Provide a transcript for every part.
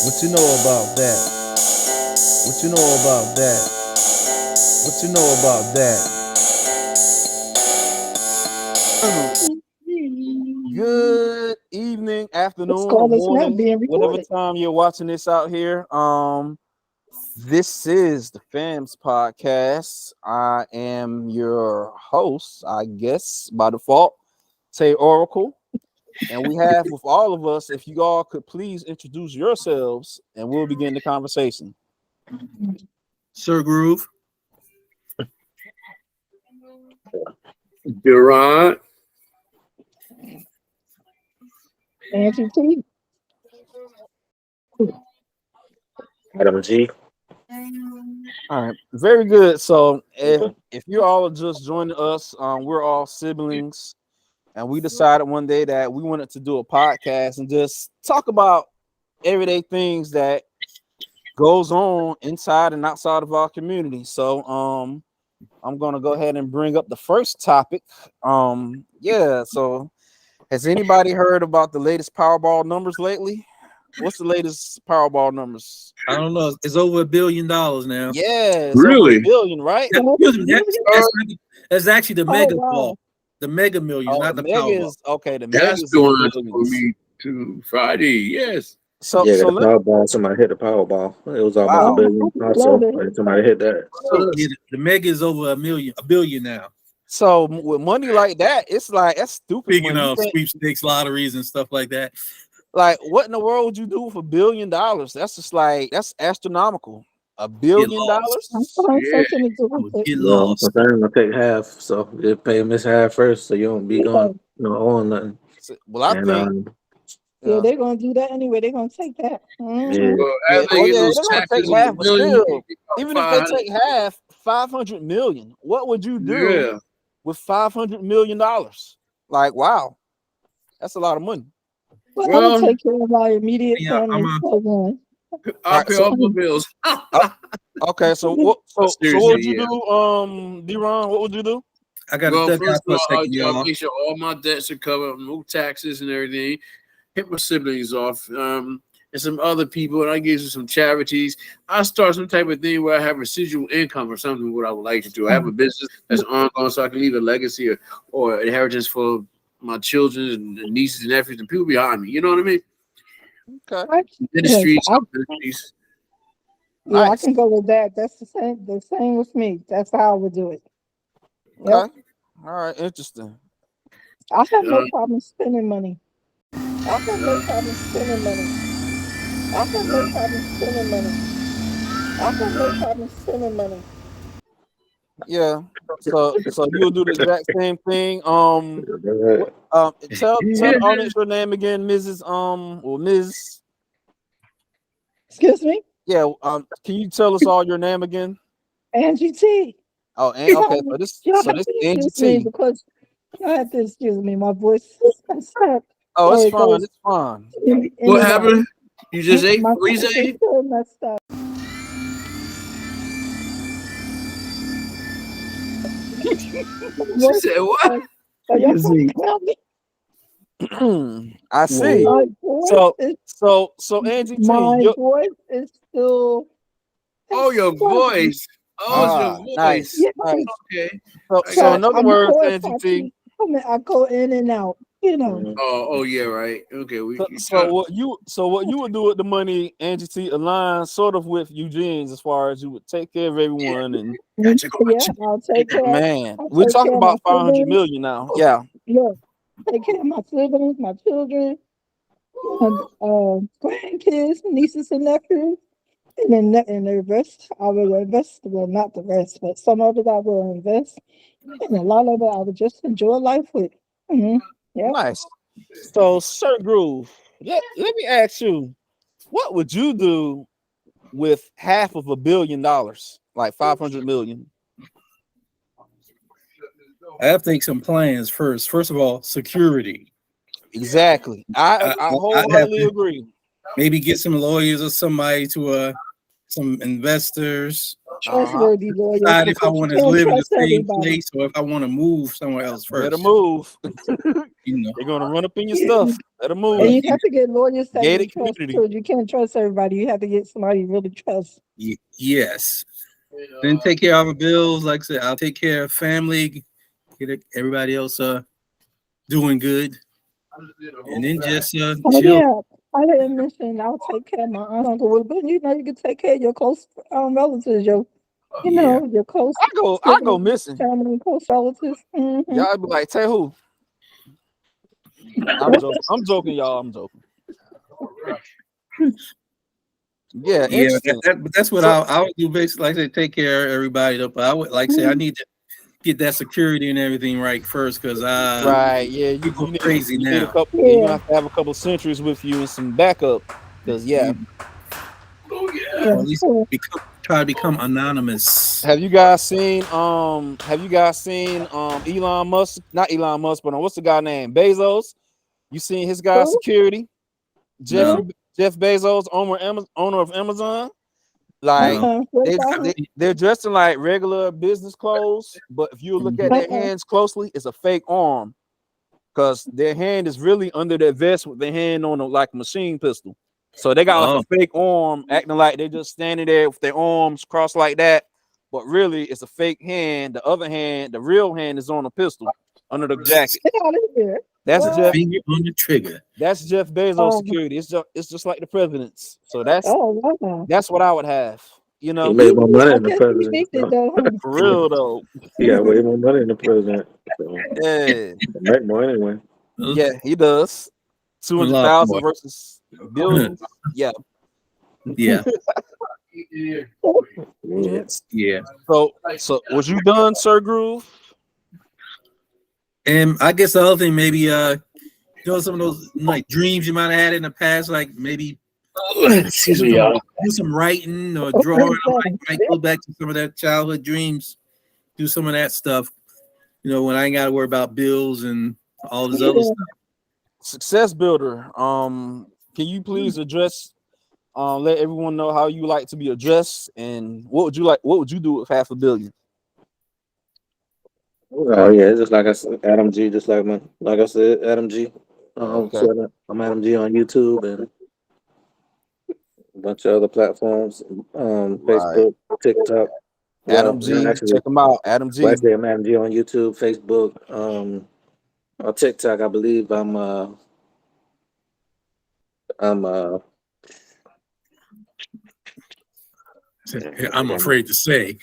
What you know about that? What you know about that? What you know about that? Good evening, This afternoon, or call is not morning, being whatever recorded. time you're watching this out here. This is the FAMS podcast. I am your host, I guess, by default, say Oracle. And we have with all of us, if you all could please introduce yourselves and we'll begin the conversation. Sir Groove. Durant. Angie T. Adam G. All right, very good. So if you all are just joining us, we're all siblings, and we decided one day that we wanted to do a podcast and just talk about everyday things that goes on inside and outside of our community. So I'm gonna go ahead and bring up the first topic. So has anybody heard about the latest Powerball numbers lately? What's the latest Powerball numbers? I don't know. It's over $1 billion now. Yeah, it's over Really? $1 billion, right? That's actually the Oh, mega wow. ball. The mega millions, Oh, not the the mega Powerball. is okay. The mega That's is doing in it for billions. me too. Friday, yes. So, Yeah, so the let Powerball. Somebody hit the Powerball. It was almost Wow. a billion. Also, Love it. and somebody hit that. so, Yeah, the mega is over $1 billion now. so with money like that, it's like that's stupid. Speaking money. You of can't- sweepstakes, lotteries, and stuff like that. like, what in the world would you do with $1 billion? That's just like that's astronomical. $1 billion. lost. I'm finding Yeah. something to do I with would it. get You know, lost. I'm gonna take half, so you pay Miss half first, so you don't be going, on nothing. Well, I And think Yeah, they're gonna do that anyway. They're gonna take that. yeah, Well, yeah, after oh they get yeah, those they're gonna take taxes on half, the but million, still, even if they take half, 500 million, what would you do yeah. with $500 million? Like, wow, that's a lot of money. But I'm Well, gonna take care of our immediate Yeah, family. Hold on. I'll Alright, pay so- all my bills. Okay, so what? So what Seriously, would you yeah. do, D-Ron? What would you do? I got Well, to duck out first for a of all, second, I'll y'all. make sure all my debts are covered, no taxes and everything. Hit my siblings off, and some other people, and I give you some charities. I start some type of thing where I have residual income or something. What I would like to do, I have a business that's ongoing, so I can leave a legacy or inheritance for my children and nieces and nephews and people behind me. You know what I mean? Okay, Ministries, Yes, ministries. yeah, I nice. can go with that. That's the same. The same with me. That's how I would do it. Yep. Okay, all right, interesting. I have no Uh, problem spending money. I have no problem spending money. I have no problem spending money. I have no problem spending money. Yeah. So you'll do the exact same thing. Tell Yeah. the audience your name again, Mrs. Or Ms. Excuse me, Yeah. Can you tell us all your name again? Angie T. Oh, and okay. Y'all So have this to Angie excuse me T. because y'all have to excuse me. My voice is messed up. Oh, So it's it fine. goes It's fine. in What and out. happened? You just ate? My What you voice is say? so messed up. She said what? So y'all Easy. can't tell me. I see. My voice So is so Angie T. my voice is still. Oh, your voice. Oh, it's your voice. Nice. Yeah. Nice. Okay. So I so got in other I'm words, always Angie T. happy. I go in and out. You know. Oh, yeah, right. Okay, So what you would do with the money, Angie T, aligns sort of with Eugene's as far as you would take care of everyone and Gotcha. Yeah, I'll take care. man, I'll we're take talking care of about my 500 siblings. million now. Yeah. Yeah, take care of my siblings, my children, my grandkids, nieces and nephews, and then and the rest I will invest. Well, not the rest, but some of it I will invest, and a lot of it I will just enjoy life with. Yeah. Nice. So Sir Groove, let me ask you, what would you do with half of $1 billion, like 500 million? I have to take some plans first. First of all, security. Exactly. I I have wholeheartedly to- agree. Maybe get some lawyers or somebody to some investors. Trustworthy lawyers. Decide if I because you want to can't live in the trust same everybody. place or if I want to move somewhere else Better first. move. You know. They're gonna run up in your stuff. Let them And move. you have to get lawyers that Gated you trust community. too. You can't trust everybody. You have to get somebody you really trust. Yes. Then take care of our bills. Like I said, I'll take care of family, get everybody else doing good, and then just Oh chill. yeah, I didn't mention I'll take care of my aunt, uncle, but you know you can take care of your close relatives, your your close I go siblings, missing. family, close relatives. Mm-hmm. Y'all be like, tell who? I'm joking. I'm joking, y'all. I'm joking. Yeah, Yeah, interesting. but that's what So- I would do. Basically, like I said, take care of everybody. But I would like say I need to get that security and everything right first, because Right, yeah, you go need, crazy you need a now. couple. Yeah, you have to have a couple centuries with you and some backup. Because yeah, Yeah, or at least cool. try to become anonymous. have you guys seen Elon Musk? Not Elon Musk, but what's the guy named Bezos? You seen his guy's Who? security? No. Jeff Bezos, owner of Amazon. Like What about him? they're dressed in like regular business clothes, but if you look at their hands closely, it's a fake arm, because their hand is really under their vest with their hand on like a machine pistol. So they got like a fake arm, acting like they're just standing there with their arms crossed like that, but really it's a fake hand. The other hand, the real hand, is on a pistol under the jacket. Get out of here. That's What? Jeff. Finger on the trigger. That's Jeff Bezos' security. It's just like the president's. So that's wow. what I would have. You know, He made more money I than the guess president. he did though. Huh? for real though. He got way more money than the president. So Yeah, make more anyway. yeah, he does. 200,000 more. versus billions. Yeah. Yeah. Yes. Yeah. So was you done, Sir Groove? And I guess the other thing, maybe some of those like dreams you might have had in the past, like maybe Excuse me, y'all. do some writing or drawing. I might go back to some of that childhood dreams, do some of that stuff. When I ain't got to worry about bills and all this other stuff. Success Builder. Can you please address? Let everyone know how you like to be addressed, and what would you do with $500 million? Oh yeah, just like I said, Adam G. Just like I said, Adam G. Okay. So I'm Adam G on YouTube and a bunch of other platforms, Facebook, TikTok. Adam G. Actually, Check him out. Adam G. like I say, I'm Adam G on YouTube, Facebook, on TikTok. I believe I'm afraid to say.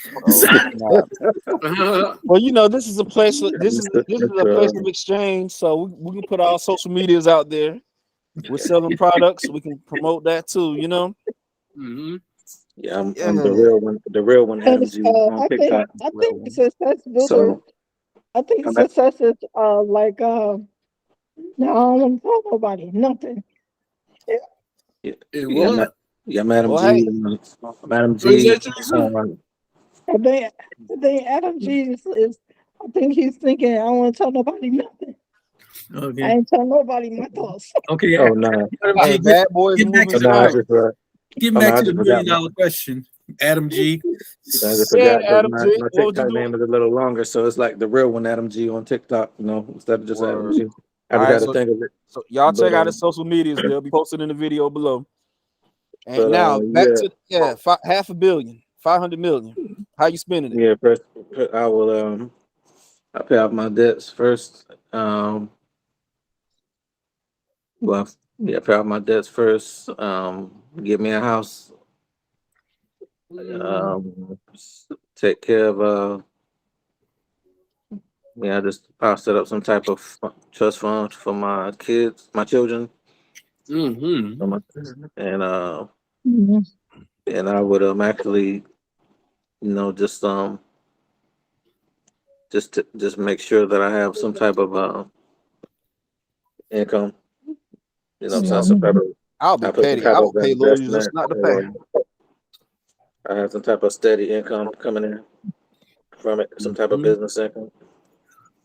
Well, this is a place. This is a place of exchange. So we can put our social medias out there. We're selling products. We can promote that too. Mm-hmm. Yeah, I'm the real one. The real one, Adam G. On TikTok. I think success builder. So, I think success is like no, I don't want to tell nobody nothing. Madam Well, G. hey. Madam G. I think Adam G is. I think he's thinking I don't want to tell nobody nothing. Okay. I ain't tell nobody my thoughts. Okay. Oh no. Hey, bad boys Get back moving to tonight. Get back to the $1 million question, Adam G. I just forgot Adam my G. What would you TikTok do? name is a little longer, so it's like the real one, Adam G. on TikTok. Instead of just Adam G. I All just right, got to think of it. So y'all check But, out his social medias. They'll be posted in the video below. And But, now back to $500 million, $500 million. How you spending it? Yeah, first I will I pay off my debts first. Pay off my debts first. Get me a house. Take care of I'll set up some type of trust fund for my kids, my children. Mm-hmm. And Mm-hmm. and I would actually, just make sure that I have some type of income. Some type of, I'll be petty. I don't pay lawyers just not to pay. I have some type of steady income coming in from it, some type of business income.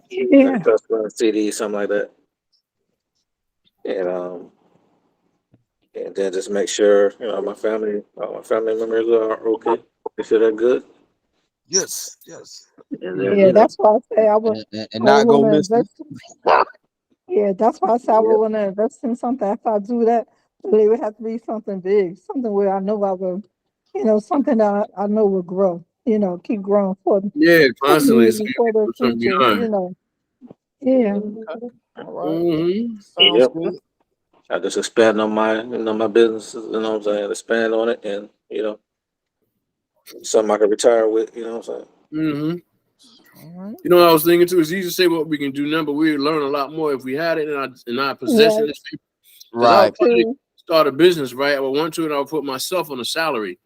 Yeah. Trust fund, CD, something like that. And then just make sure all my family members are okay. Make sure they're good. Yes. And then, Yeah, that's why I say I would. And not go missing. Yeah, that's why I said I would want to invest in something. If I do that, it would have to be something big, something where I know I will, something that I know will grow, keep growing Yeah, for constantly me so you for can the put something future, behind. Yeah. All right. Mm-hmm. Sounds Yep. good. I just expand on my businesses, you know what I'm saying? Expand on it and, something I can retire with, you know what I'm saying? Mm-hmm. All right. You know what I was thinking too? It's easy to say what we can do now, but we would learn a lot more if we had it in our possession. Right. Because I Right. would probably start a business, right? I would want to, and I would put myself on a salary.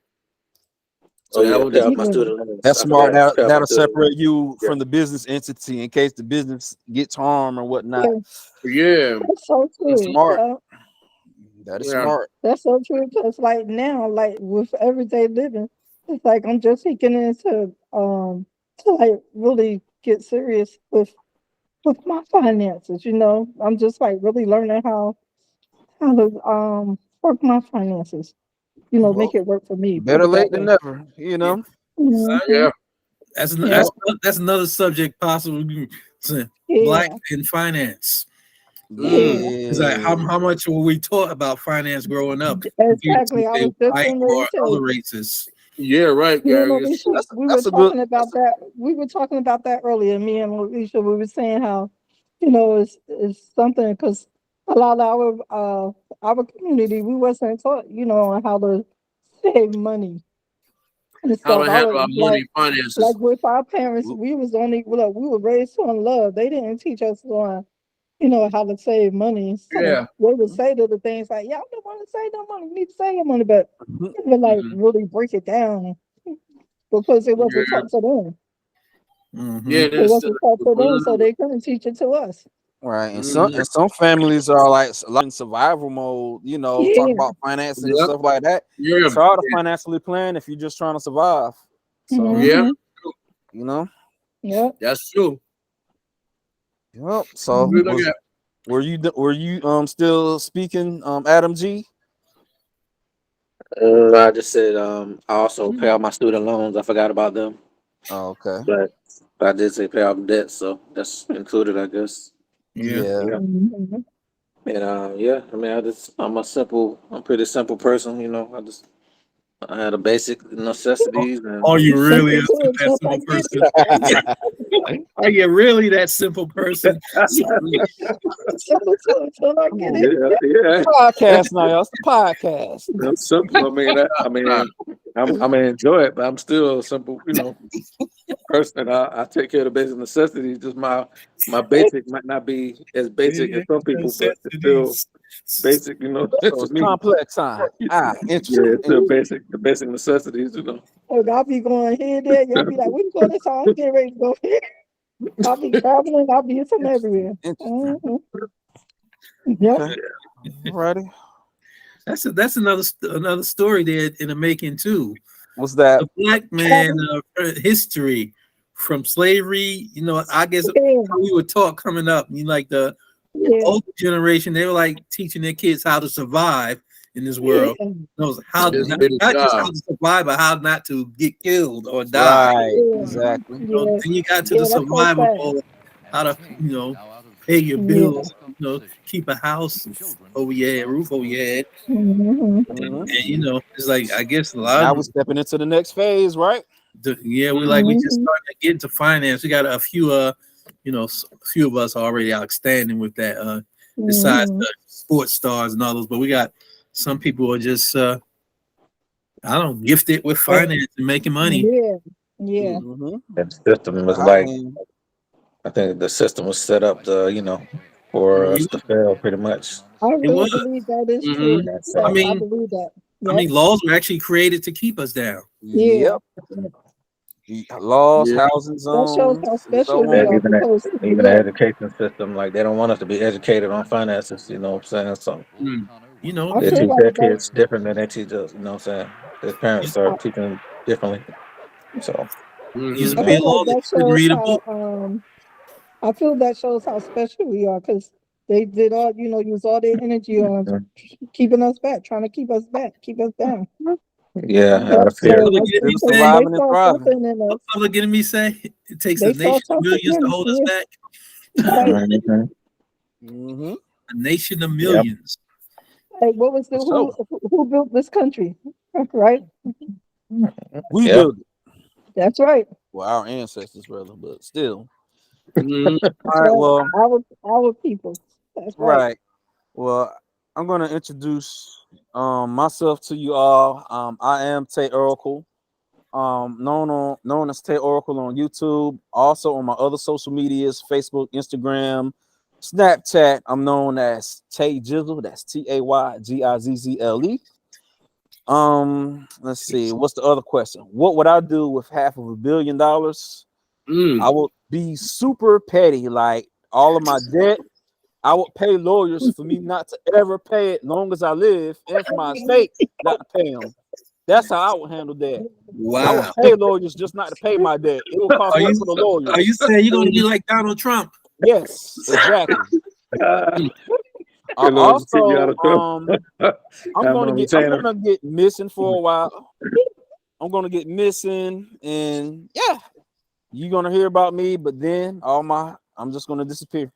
So Oh that yeah, would pay just off my student loans. That's I smart. forgot. Pay off my That'll student loans. separate you Yeah. from the business entity in case the business gets harmed or whatnot. yeah. That's so true. Smart. Yeah, That is Yeah. smart. that's so true. Because like now, like with everyday living, it's like I'm just getting into to like really get serious with my finances. I'm just like really learning how to work my finances. Well, Make it work for me. Put better it that late than way. never, you know. Mhm. Yeah. Yeah. That's another subject possible. Yeah. Black in finance. Yeah. It's like how much were we taught about finance growing up? Exactly. I Compared was to just white getting ready or to tell other you. races. Yeah, right, Gary. Alicia, we were That's a good. talking about that. We were talking about that earlier. Me and Alicia, we were saying how, it's something because a lot of our community, we wasn't taught, on how to save money and How stuff. to I handle was our money finances. like with our parents, we was only look, we were raised on love. They didn't teach us on, how to save money. So Yeah. they would say to the things like, "Y'all don't want to save no money. You need to save your money," but they would like Mhm. really break it down because it wasn't taught to them. Yeah, It wasn't taught to them, so they couldn't teach it to us. Right, and Mhm. some families are like a lot in survival mode. Talk Yeah. about financing and Yep. stuff like that. Yeah. It's hard to financially plan if you're just trying to survive. So Yeah. Yeah. That's true. yep. So We look at were you still speaking, Adam G? I just said I also pay off my student loans. I forgot about them. Oh, okay. But I did say pay off debt, so that's included, I guess. Yeah. Yeah. Mhm. And I'm a pretty simple person, I had a basic necessities and Are you really Simple too, that just simple like person? Are you really that simple person? Simple too, until I get it. yeah. Podcast now, y'all. It's the podcast. I'm simple. I'm gonna enjoy it, but I'm still a simple, person. I take care of the basic necessities. Just my basic might not be as basic as some people, but it's still basic, So to it's me. complex time. Yeah, Interesting. it's still the basic necessities, Look, I'll be going here, there. Y'all be like, "We going this time? I'm getting ready to go here." I'll be traveling. I'll be from everywhere. Interesting. Yep. Okay. Alrighty. That's another story there in the making too. What's that? The black man history from slavery. I guess how we were taught coming up. Like the older generation, they were like teaching their kids how to survive in this world. Knows how not just how to survive, but how not to get killed or die. Right. Exactly. Then you got to the survival mode, how to pay your bills, keep a house over your head, roof over your head. Mhm. And it's like I guess a lot Now of we're stepping into the next phase, right? we just starting to get into finance. We got a few a few of us are already outstanding with that. Besides the sports stars and others, but we got some people who are just gifted with finance and making money. Yeah. That system was I think the system was set up to, for us to fail pretty much. I really believe that is true. Yes, I believe that. Yep. Laws were actually created to keep us down. Yeah. Laws, housing zones. That shows how special we are. Even the education system, like they don't want us to be educated on finances. You know what I'm saying? So they teach their kids different than they teach us. You know what I'm saying? Their parents are teaching differently. So used to be a law that you couldn't read a book. I feel that shows how special we are because they did all, use all their energy on keeping us back, trying to keep us back, keep us down. Yeah, out of fear. Surviving and thriving. Look getting me say it takes a nation of millions to hold us back. Mm-hmm. A nation of millions. Hey, what was the who built this country? Right? We Yeah. built it. That's right. Well, our ancestors, rather, but still. Mhm. All right. Well, Our people. That's right. right. Well, I'm gonna introduce myself to you all. I am Tay Oracle. Known as Tay Oracle on YouTube. Also on my other social medias, Facebook, Instagram, Snapchat. I'm known as Tay Jizzle. That's TayGizzle. Let's see. What's the other question? What would I do with $500 million? I would be super petty, like all of my debt. I would pay lawyers for me not to ever pay it long as I live, and for my estate not to pay them. That's how I would handle that. I Wow. would pay lawyers just not to pay my debt. It would cost Are more you, for the lawyers. are you saying you're gonna be like Donald Trump? Yes, exactly. Good Lord, keep you out Also, of trouble. I'm gonna retainer. get missing for a while. I'm gonna get missing, and yeah, you're gonna hear about me, but then I'm just gonna disappear.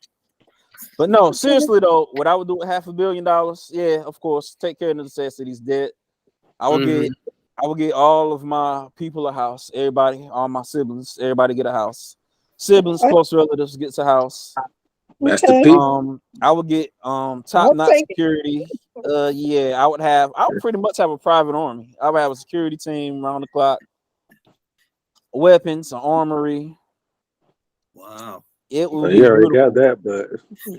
But no, seriously though, what I would do with $500 million, yeah, of course, take care of the necessities, debt. I will get all of my people a house, everybody, all my siblings, everybody get a house. Siblings, close relatives gets a house. That's the people. I would get top-notch security. I would pretty much have a private army. I would have a security team around the clock, weapons, an armory. Wow. It would You be already beautiful. got that, but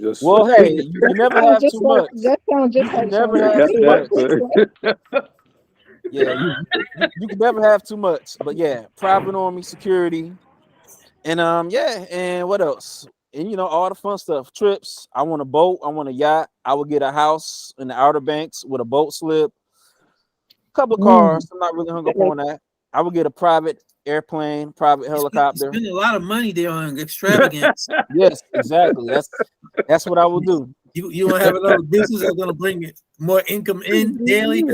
just Well, hey, you never have too much. That sounds just like Never something have like too that. much. Yeah, you can never have too much. But yeah, private army, security, and and what else? And all the fun stuff. Trips. I want a boat. I want a yacht. I would get a house in the Outer Banks with a boat slip. A couple of cars. I'm not really hung up on that. I would get a private airplane, private helicopter. Spend a lot of money there on extravagance. Yes, exactly. That's what I would do. You don't have another business that's gonna bring more income in daily.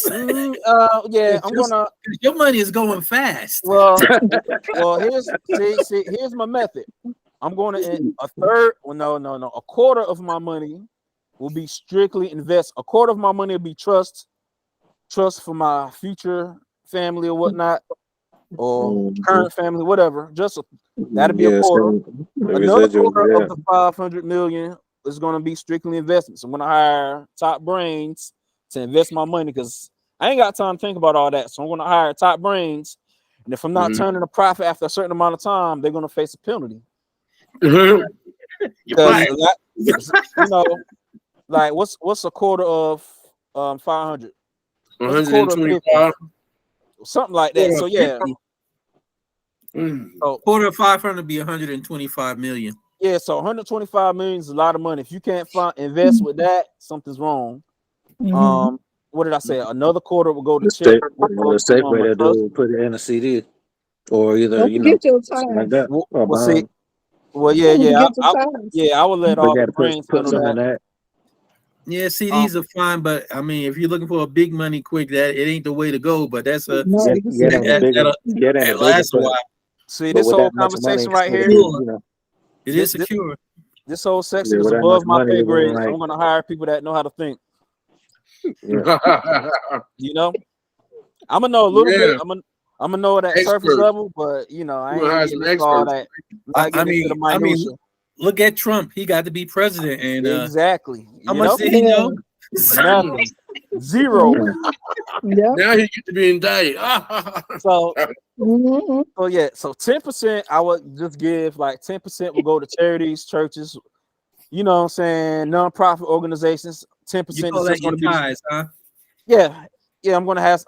Yeah, I'm gonna. Your money is going fast. Well, here's my method. I'm going to a quarter of my money will be strictly invest. A quarter of my money will be trust for my future family or whatnot, or current family, whatever. That'll be a quarter. Another quarter of the 500 million is going to be strictly investments. I'm going to hire top brains to invest my money because I ain't got time to think about all that. So I'm going to hire top brains, and if I'm not turning a profit after a certain amount of time, they're going to face a penalty. Like what's a quarter of 500? 125, something like that. So yeah, so quarter of 500 be 125 million. Yeah, so 125 million is a lot of money. If you can't invest with that, something's wrong. What did I say? Another quarter will go to charity. The safe way to do it, put it in a CD, or either something like that. I would let all the brains put some in that. Yeah, CDs are fine, but I mean, if you're looking for a big money quick, that it ain't the way to go. But that's a that lasts a while. See, this whole conversation right here, it is secure. This whole section is above my pay grade, so I'm gonna hire people that know how to think. I'm gonna know a little bit. I'm gonna know it at surface level, but I ain't getting all that. I mean, look at Trump. He got to be president, and exactly. How much did he know? Nothing. Zero. Now he get to be indicted. So 10% I would just give, like 10% will go to charities, churches, you know what I'm saying, nonprofit organizations. 10% is just going to be ties, huh? Yeah, I'm gonna have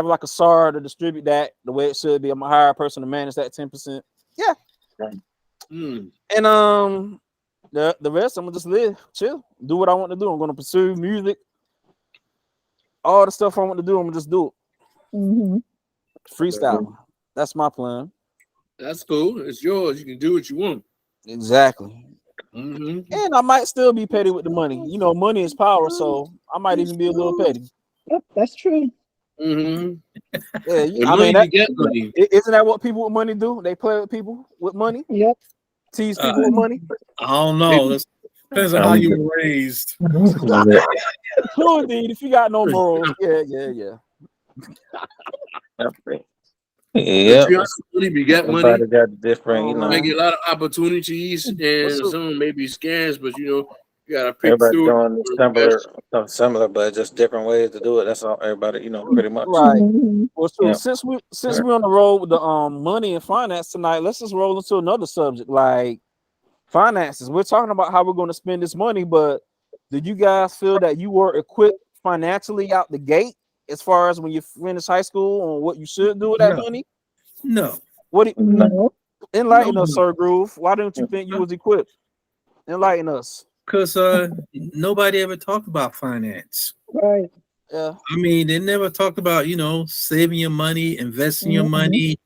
like a SAR to distribute that the way it should be. I'm gonna hire a person to manage that 10%. Yeah. And the rest I'm gonna just live, chill, do what I want to do. I'm gonna pursue music, all the stuff I want to do. I'm gonna just do it. Freestyle. That's my plan. That's cool. It's yours. You can do what you want. Exactly. And I might still be petty with the money. Money is power, so I might even be a little petty. Yep, that's true. Yeah, I mean, isn't that what people with money do? They play with people with money. Yep. Tease people with money. I don't know. Depends on how you were raised. True indeed. If you got no morals, yeah. Yeah, If you got money, everybody got different, you Oh, know. you may get a lot of opportunities, and What's up? some may be scams, but you gotta pick Everybody through doing it. something similar, but just different ways to do it. That's all. Everybody, pretty much. Right. Mhm. Well, so Yeah. since we're on the road with the money and finance tonight, let's just roll into another subject like finances. We're talking about how we're going to spend this money, but did you guys feel that you were equipped financially out the gate as far as when you finish high school on what you should do with that No. money? No. What do you, No. enlighten No. us, Sir Groove? Why don't you think you was equipped? Enlighten us. Because nobody ever talked about finance. Right. Yeah. I mean, they never talked about, saving your money, investing your Mhm. money.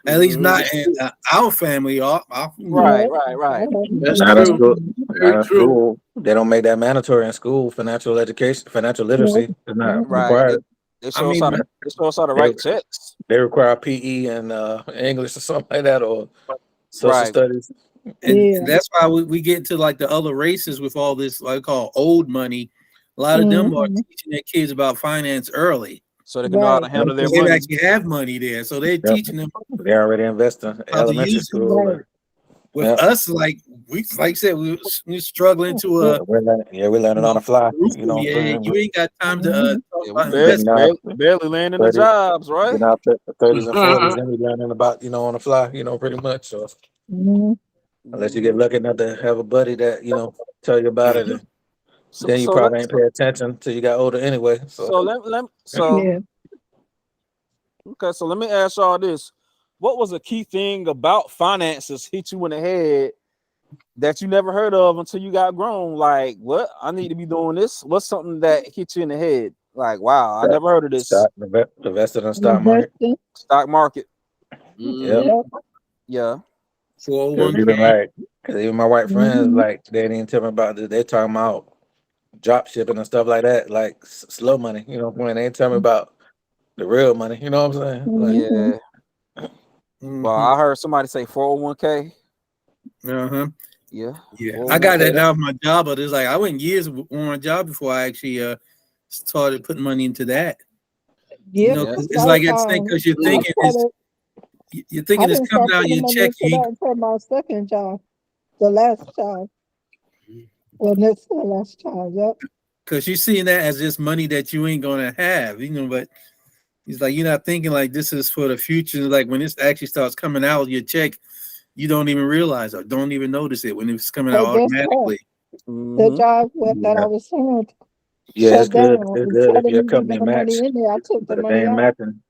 At least not in our family. Right. That's Not in true. school. Very Not in true. school. They don't make that mandatory in school. Financial education, financial literacy is not Right. required. They show us how to They, write checks. they require PE and English or something like that, or social Right. studies. And Yeah. that's why we get into like the other races with all this, like called old money. A lot of them are Mhm. teaching their kids about finance early. So they can know how to Right. handle their They money. actually have money there. So they're Yep. teaching them They already invest in how to elementary use it. school. Right. With Yep. us, like I said, we're struggling to We're learning on the fly. you ain't got time to Mhm. talk Yeah, we about investment. barely landing the 30 jobs, right? Getting out the 30s and 40s, then we learning about, on the fly, pretty much. So Mhm. unless you get lucky enough to have a buddy that, tell you about it, and So then you so probably let ain't pay attention till you got older anyway. So so Yeah. okay, so let me ask y'all this. What was a key thing about finances hit you in the head that you never heard of until you got grown? Like, what? I need to be doing this. What's something that hit you in the head? Like, wow, I never heard of this. invested in the stock market. Investing. Stock market. Yep. Yep. Yeah. Because 401k. even my white friends, Mhm. like, they didn't tell me about this. They talking about drop shipping and stuff like that, like slow money, when they ain't tell me about the real money, you know what I'm saying? Like, Mhm. Yeah. Well, I heard somebody say 401k. Uh-huh. Yeah. Yeah. I got 401k. that out of my job, but it's like I went years on my job before I actually started putting money into that. Yep. Yeah. It's like it's because you're thinking I it's didn't coming start out of putting your money check. into that until my second job, the last job. Well, that's the last job. Yep. Because you're seeing that as just money that you ain't gonna have, but it's like you're not thinking like this is for the future. Like when this actually starts coming out of your check, you don't even realize or don't even notice it when it's coming out But guess what? automatically. The job that I was saying yeah, shut it's good. down. It's good Instead if of your me company leaving the money match, in there, I took the but if they money ain't out. matching,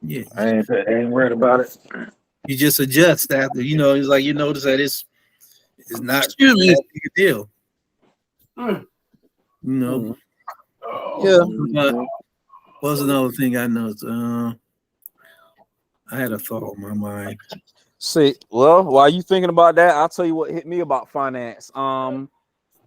Yeah, I ain't worried about it. you just adjust after. It's like you notice that it's not Excuse me. that big a deal. Yeah. What was another thing I noticed? I had a thought on my mind. See, well, while you thinking about that, I'll tell you what hit me about finance.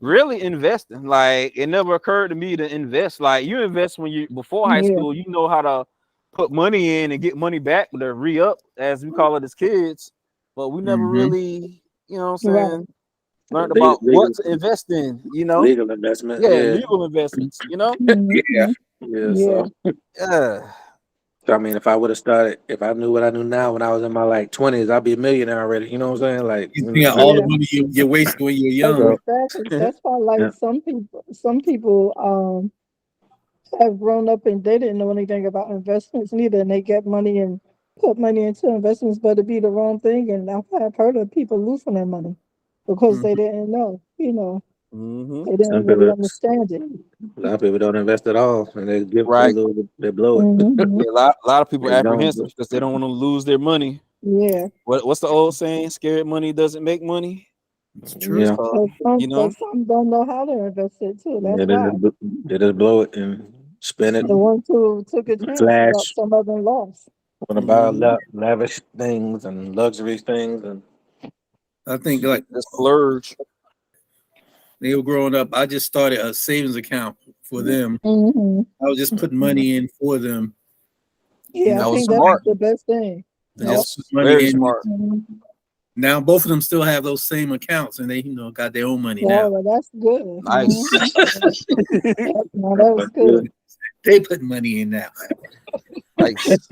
Really investing. Like it never occurred to me to invest. Like you invest when you before high Yeah. school, you know how to put money in and get money back, the re-up, as we call it as kids. But we never really, you know what I'm Right. saying, learned about what to invest in, Legal investment. Yeah, Yeah. legal investments, Mhm. Yeah. Yeah. Yeah. So I mean, if I would have started, if I knew what I knew now when I was in my 20s, I'd be a millionaire already. You know what I'm saying? Like, You think all the money you waste when you're young. Exactly. That's why, like Yeah. some people have grown up and they didn't know anything about investments neither, and they get money and put money into investments, but it be the wrong thing. And I've heard of people losing their money because they didn't know. Mm-hmm. They didn't Some really people, understand it. a lot of people don't invest at all, and they Right. blow it. Mhm. Yeah, a lot of people They don't. apprehensive because they don't want to lose their money. Yeah. What's the old saying? Scared money doesn't make money. It's true. Yeah. But some don't know how to invest it too. That's Yeah, why. they just blow it and spin it, The ones who took a chance, flash, some of them lost. want to buy lavish things and luxury things, and I think like Just splurge. they were growing up, I just started a savings account for them. Hmm. I was just putting money in for them. Yeah, That I was think that's smart. the best thing. That Yep. was Money very in. smart. Mhm. Now both of them still have those same accounts, and they got their own money now. Oh, well, that's good. Nice. Mhm. No, that was good. They put money in now. Nice.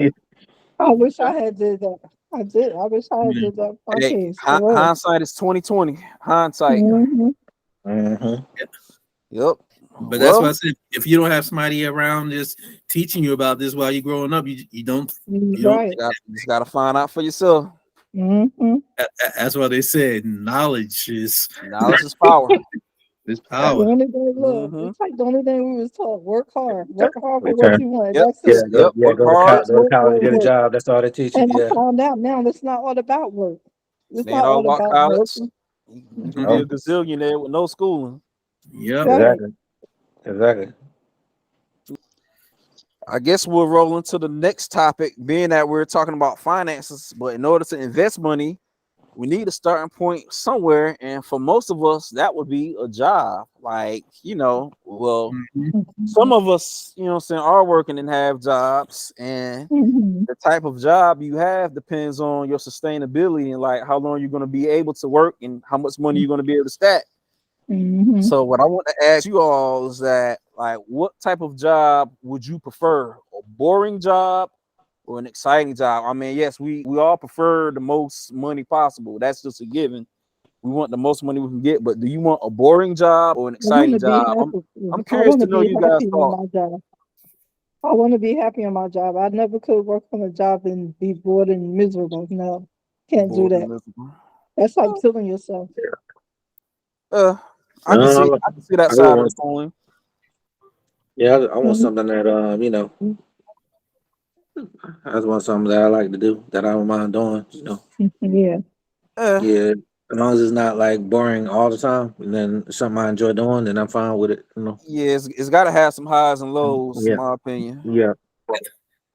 I wish I had did that. I did. I wish I had did that for my Hey, kids. For real. hindsight is 20/20. Hindsight. Mhm. Mhm. Yep. But that's Well, why I said, if you don't have somebody around just teaching you about this while you're growing up, you don't. Right. you just gotta find out for yourself. Mm-hmm. That's why they said knowledge is Knowledge is power. this The power. only thing, look, Mhm. it's like the only thing we was taught: work hard for what Okay. you want. Yep. That's Yeah, it. go, Yep. Work go hard. to college, get a Work. job. That's all they teach you. And I Yeah. found out now it's not all about work. It's It ain't not all all about about college. working. You can be a gazillionaire with no schooling. Yep. Right. Exactly. I guess we'll roll into the next topic, being that we're talking about finances. But in order to invest money, we need a starting point somewhere. And for most of us, that would be a job. Like, well, some of us, are working and have jobs. And Mhm. the type of job you have depends on your sustainability and like how long you're going to be able to work and how much money you're going to be able to stack. Mhm. So what I want to ask you all is that, like, what type of job would you prefer? A boring job or an exciting job? I mean, yes, we all prefer the most money possible. That's just a given. We want the most money we can get, but do you want a boring job or an I want exciting to be job? happy. I'm I curious want to to know be you guys' happy in thoughts. my job. I want to be happy in my job. I never could work on a job and be bored and miserable. No, can't do Bored and that. miserable. That's like killing yourself. I can see that I side of want, the coin. yeah, I want Mhm. something that I just want something that I like to do that I don't mind doing. Yeah. Yeah, as long as it's not like boring all the time, and then something I enjoy doing, then I'm fine with it. Yeah, it's got to have some highs and lows, in Yeah, my opinion. yeah,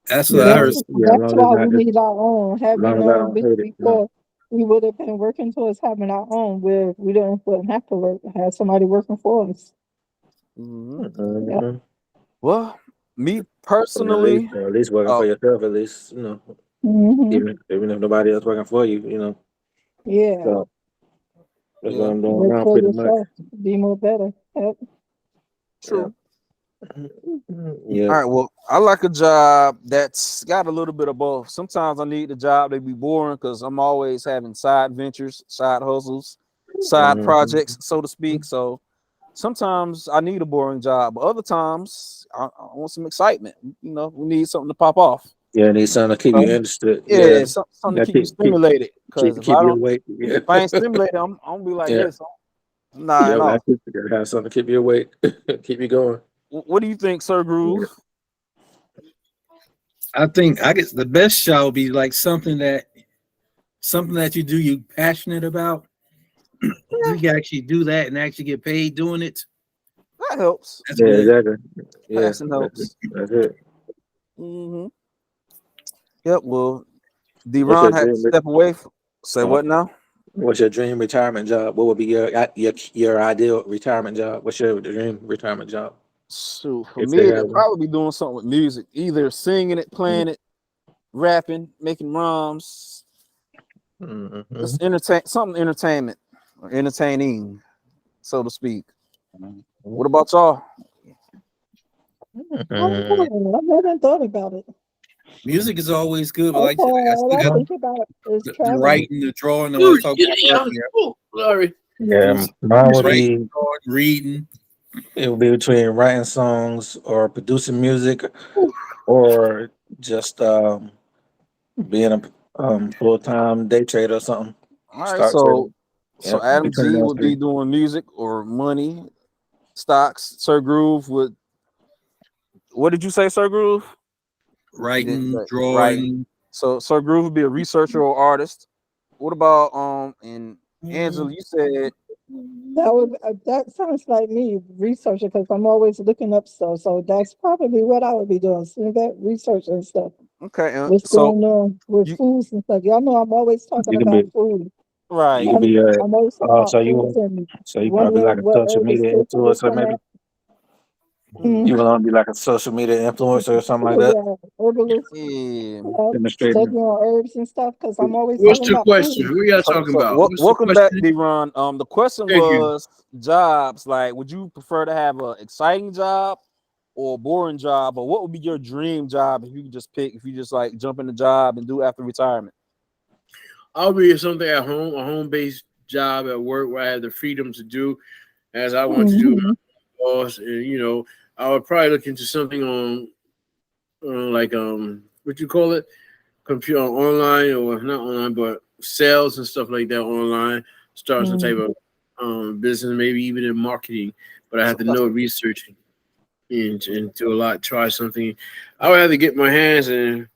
That's what yeah. I Long heard. as, yeah, as That's long as it's why we not just, need our own. as Had we long as I known don't this hate it. before, we would have been working towards having our own where we wouldn't have to work, have somebody working for us. Mhm. Yeah. Mhm. Well, me Or personally, at least working for yourself. At least Hmm. even if nobody else working for you, Yeah. So that's what yeah, I'm doing Work now, for pretty much. yourself. Be more better. Yep. true. Yeah. All right, well, I like a job that's got a little bit of both. Sometimes I need the job to be boring because I'm always having side ventures, side hustles, side Mhm. projects, so to speak. So sometimes I need a boring job, but other times I want some excitement. We need something to pop off. Yeah, need something to keep you interested. Yeah, Yeah, something to yeah, keep you stimulated. Because keep you awake. Yeah, if I ain't stimulated, I'm gonna be like yeah, this. Nah, yeah. no. You gotta have something to keep you awake, keep you going. What do you think, Sir Groove? I think I guess the best job would be like something that you do you passionate about. You can actually do that and actually get paid doing it. That helps. That's Yeah, good. exactly. Yeah, Passion helps. that's it. Mm-hmm. Yep. Well, What's D-Ron your had to dream? step away. Say Uh, what now? what's your dream retirement job? What would be your ideal retirement job? What's your dream retirement job? Shoot, for If me, they have it'd one. probably be doing something with music, either singing it, playing it, rapping, making rhymes, Mm-hmm. just something entertainment or entertaining, so to speak. What about y'all? I haven't thought about it. Music is always good, but That's like I all still I got think about is the traveling. writing, the drawing. I was talking about earlier. Sorry. Yeah, mine would Writing, be drawing, reading. it would be between writing songs or producing music or just being a full-time day trader or something. All right, Start so trading. so Yep, Adam between G those would three. be doing music or money, stocks. Sir Groove would. What did you say, Sir Groove? You didn't Writing, say writing. drawing. So Sir Groove would be a researcher or artist. What about and Angela? You said That sounds like me researching because I'm always looking up stuff. So that's probably what I would be doing. So that research and stuff. okay. What's So going on with you foods and stuff? Y'all know I'm always talking You can be about food. you right? can be I'm always talking about so foods and you probably wondering like a what social herb is media good for this influencer and maybe. that. You want to be like a social media influencer or something like that? Yeah, herbalist, Yeah. Demonstrating. studying on herbs and stuff, because I'm always What's talking your about question? food. Who y'all So, talking so about? What's the welcome back, question? D-Ron. The question Thank you. was jobs. Like, would you prefer to have an exciting job or a boring job, or what would be your dream job if you could just pick? If you just like jump in the job and do after retirement? I'll be something at home, a home-based job at work where I have the freedom to do as I want to do with my boss. And I would probably look into something on like what you call it, computer online, or not online, but sales and stuff like that online. Start some type of business, maybe even in marketing. But I have to know research and do a lot. Try something. I would have to get my hands in.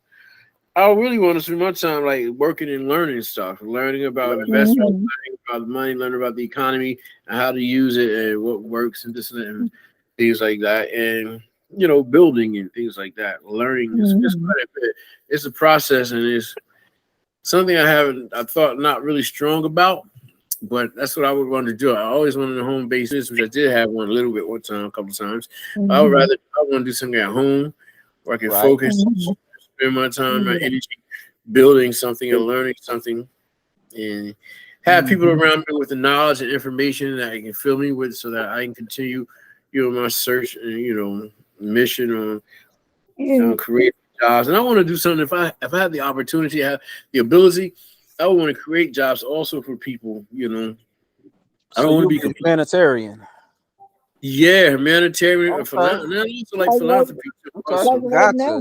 I really want to spend my time like working and learning stuff, learning about investment, learning about money, learning about the economy and how to use it and what works and this and that and things like that. And building and things like that. Learning is quite a bit. It's a process and it's something I thought not really strong about, but that's what I would want to do. I always wanted a home basis, which I did have one a little bit one time, a couple of times. I want to do something at home where I can focus, spend my time, my energy building something and learning something, and have people around me with the knowledge and information that I can fill me with, so that I can continue, my search and mission on creating jobs. And I want to do something if I have the opportunity, have the ability, I want to create jobs also for people. I don't want to be humanitarian. Yeah, humanitarian, Okay. and also like philanthropy. Okay. Like right now,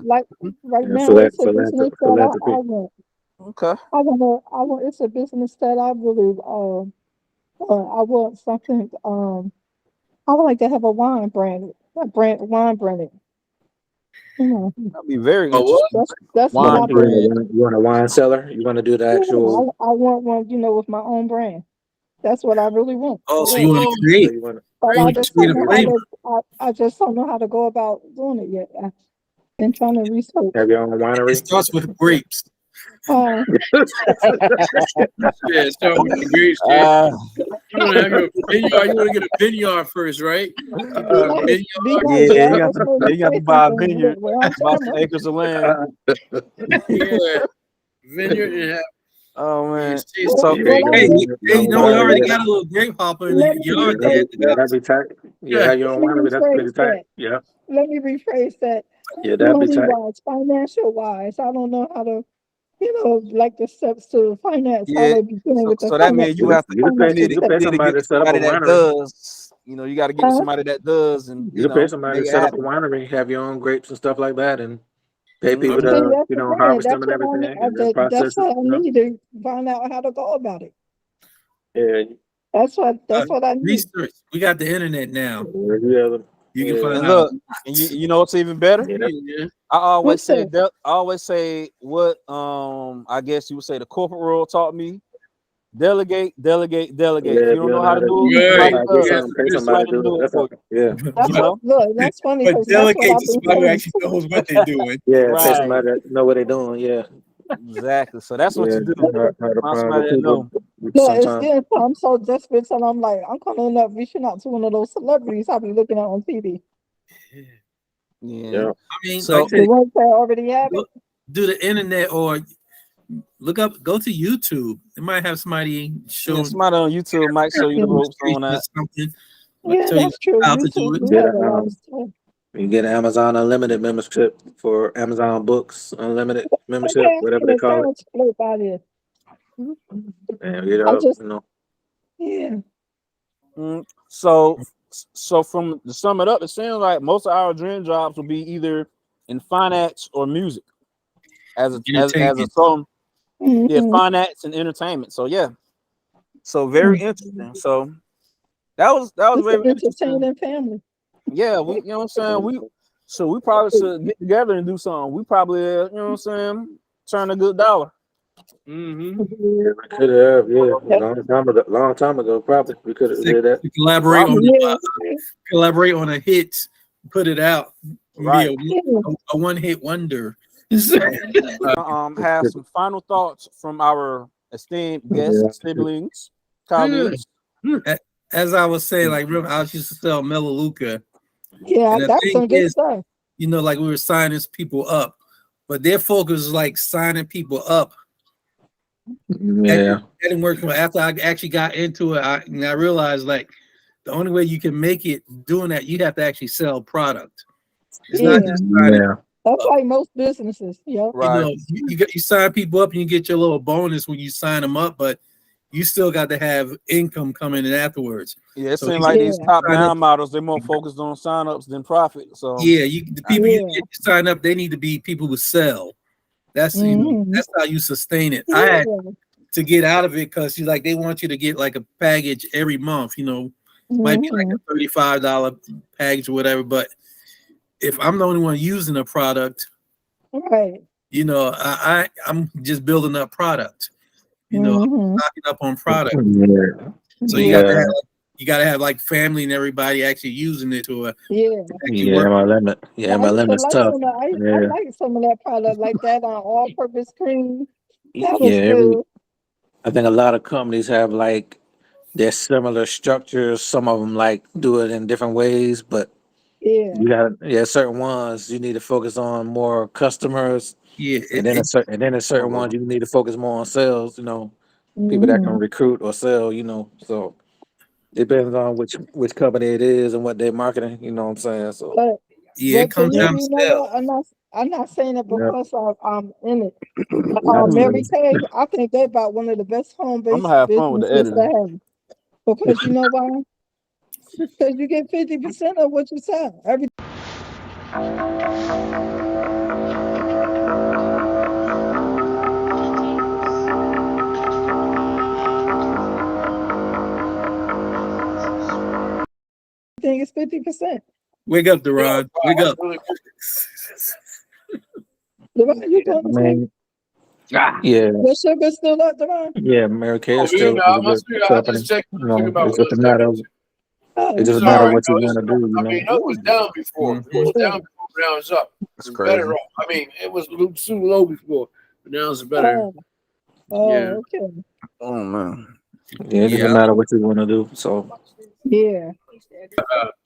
like right now, it's a business that I want. Okay. I want. It's a business that I really I want something. I would like to have a wine brand, wine branding. That'd be very Oh, what? interesting. That's what Wine I brand. believe. You want a wine cellar? You want to do the actual? I want one, with my own brand. That's what I really want. Oh, so you want to create? You want to, But You I want to just create don't a know flavor? I just don't know how to go about doing it yet. I've been trying to research. have your own winery? It starts with grapes. Uh, Yeah, start with the grapes. You want to have your vineyard. You want to get a vineyard first, right? be Yeah, nice. you got to buy a vineyard, Where I'm buy from, some acres of land. Yeah, vineyard and have. Oh man, What Hey, I we already got a little grape hopper in Let the me yard rephrase there. That'd be tight. Yeah, have your own winery. That's pretty tight. Yeah, Let me rephrase that. yeah, that'd be tight. Money-wise, financial-wise, I don't know how to, like the steps to finance, how yeah. to begin with the So that means you have to You can pay somebody to set up a somebody that winery. does. You got to get with somebody that does, and You can pay somebody make to it set up a happen. winery, have your own grapes and stuff like that, and pay people Okay. to harvest them and everything, and then process That's what I it. need to find out how to go about it. Yeah, That's what I need. Research. We got the internet now. yeah. You can Yeah. find And out. look, and you know what's even better? Yeah. I always What's say what I guess you would say the corporate world taught me. Delegate. If you don't know how to do it, Right. Pay somebody to do it. That's all. Yeah, Look, that's funny But because that's what delegate I've to been somebody who saying. actually knows what they're doing. yeah. Right. Pay somebody that know what they're doing. Yeah, Exactly. So that's what yeah. you do. How to Find find somebody the that people. know. Look, it's Sometimes. getting I'm so desperate, and I'm like, I'm calling up, reaching out to one of those celebrities I be looking at on TV. Yeah. Yeah. I mean, So- like I The said, ones that already have it. do the internet or go to YouTube. They might have somebody show Yeah, somebody on YouTube might show you the ropes on that. something. Yeah, Show you that's true. how to do YouTube it. do have a lot of stuff. You can get an Amazon Unlimited membership for Amazon Books Unlimited membership, Okay, whatever they call it. sounds clear about it. And I just- you know, Yeah. So from to sum it up, it seems like most of our dream jobs will be either in finance or music, as a song. Yeah, finance and entertainment. So yeah, so very interesting. So that was very interesting. Entertaining family. Yeah, we, you know what I'm saying. We probably should get together and do something. We probably, you know what I'm saying, turn a good dollar. Mm-hmm. yeah, we could have, long time ago, probably we could have did that. Collaborate on a hit, put it out. Right. Be a one-hit wonder. Have some final thoughts from our esteemed guests, siblings, colleagues. As I was saying, like I used to sell Melaleuca Yeah, And the that's thing some good is, stuff. you know, like we were signing people up, but their focus is like signing people up. Yeah. That didn't work. After I actually got into it, I realized like the only way you can make it doing that, you have to actually sell product. It's not Yeah, just signing. Yeah. that's like most businesses. Yep. You Right. know, you sign people up and you get your little bonus when you sign them up, but you still got to have income coming in afterwards. Yeah, it So seems you like Yeah. these top sign up, down models, they're more focused on signups than profit. So yeah, the people you Yeah. get to sign up, they need to be people who sell. That's Mhm. that's how you sustain it. I Yeah. had to get out of it because like they want you to get like a package every month, might be like Mhm. a $35 package or whatever. But if I'm the only one using the product, Right. I'm just building up product, Mhm. knocking up on product. Yeah. So Yeah. you gotta have like family and everybody actually using it to Yeah. actually Yeah, work. my limit. Yeah, I my used to limit's like tough. some of I Yeah. like some of that product like that on all-purpose cream. That was Yeah, good. I think a lot of companies have like their similar structures. Some of them like do it in different ways, but Yeah. you got certain ones you need to focus on more customers, Yeah, and then there's certain ones you need to focus more on sales. People that can Mhm. recruit or sell. So depends on which company it is and what they're marketing. You know what I'm saying? So But it to comes me, down to you know sales. what? I'm not saying it yeah, because I'm in it. Mary absolutely. Kay, I think they're about one of the best I'm home-based gonna have fun with the businesses to editing. have. Because you know why? Because you get 50% of what you sell. Everything is 50%. Wake up, Deron. Wake up. Devon, you going I to sleep? mean, yeah, Your sugar still up, Devon? yeah. Mary Kay Oh, is still a I really good must be. I company. just checked. Check about It's just a Wednesday. matter of Oh, it It's doesn't all matter right. what you No, want to do. I mean, it was down before. It was yeah. down before, but now it's up. It's It's crazy. better off. I mean, it was too low before, but now it's better. Yeah. Okay. Oh man. Yeah, it doesn't Yeah, matter what you want to do. So Yeah.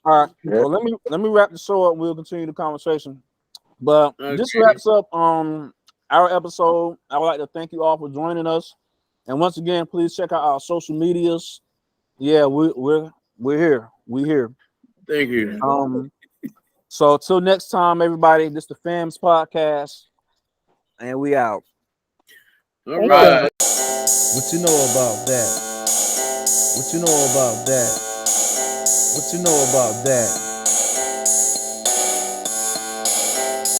All right. yeah, Well, let me wrap the show up. We'll continue the conversation. But this Okay. wraps up our episode. I would like to thank you all for joining us. And once again, please check out our social medias. Yeah, we're here. We here. Thank you. So till next time, everybody. This the Fams Podcast, and we out. All Thank right. you. What you know about that? What you know about that? What you know about that?